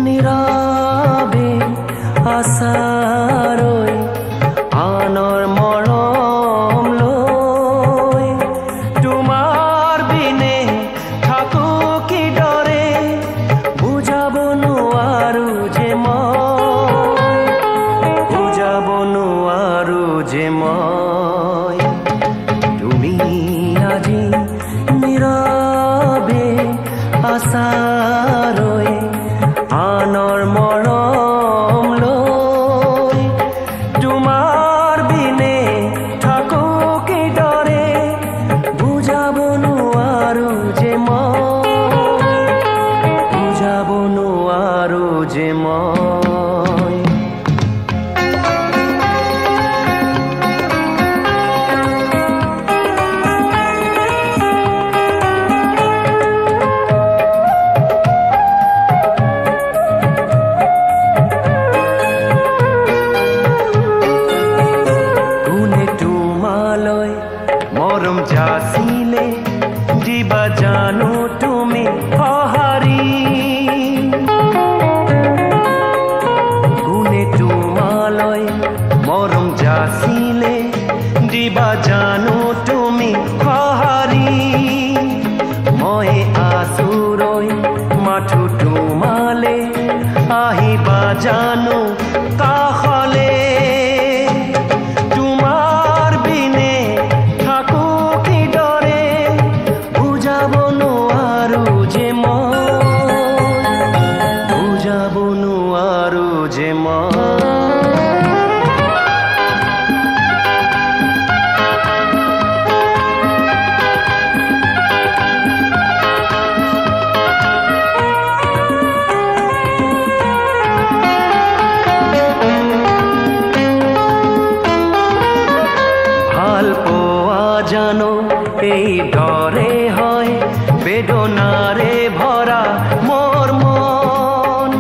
নীৰবে আশাৰৈ আনৰ মৰম লৈ তোমাৰ বিনে থাকো কিদৰে বুজাব নোৱাৰো যে মই বুজাব নোৱাৰো যে মই তুমি আজি নীৰবে আশাৰৈ আনৰ মৰম লৈ তোমাৰ বিনে থাকো কিদৰে বুজাব নোৱাৰো যে মই বুজাব নোৱাৰো যে মই মৰম যাচিলে দিবা জানো তুমি সঁহাৰি কোনে তোমালৈ মৰম যাচিলে দিবা জানো তুমি সঁহাৰি মই আচুৰৈ মাথো তোমালে আহিবা জানো কাষলে যে ভাল পোৱা জানো এই দৰে হয় বেদনাৰে ভৰা মোৰ মন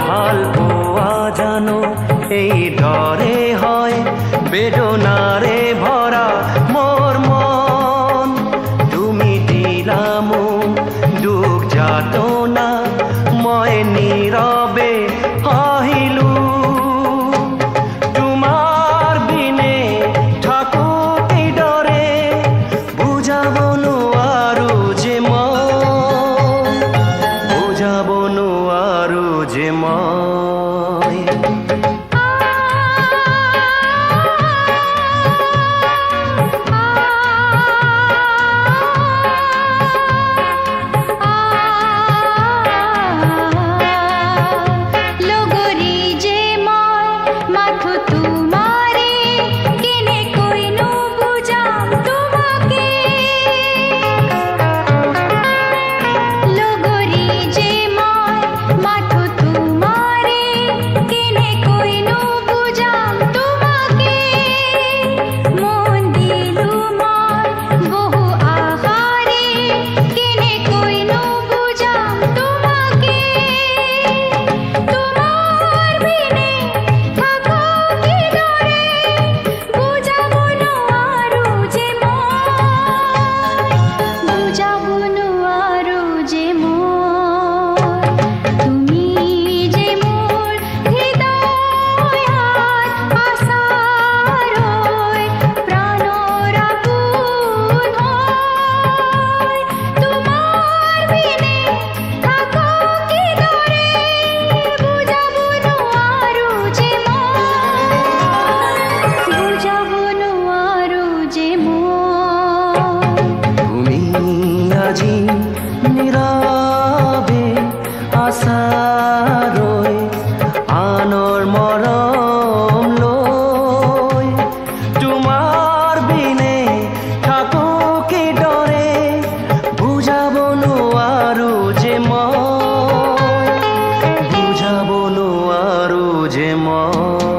ভাল পোৱা জানো এই দৰে হয় বেদনাৰে ভৰা মোৰ মন তুমি দিলা মোক দুখ যাতনা মই নীৰৱে সহিলো তোমাৰ বিনে থাকো কিদৰে বুজাব নোৱাৰো যে মই বুজাব নোৱাৰো যে মই আজি নীৰৱে আশাৰৈ আনৰ মৰম লৈ তোমাৰ যে মন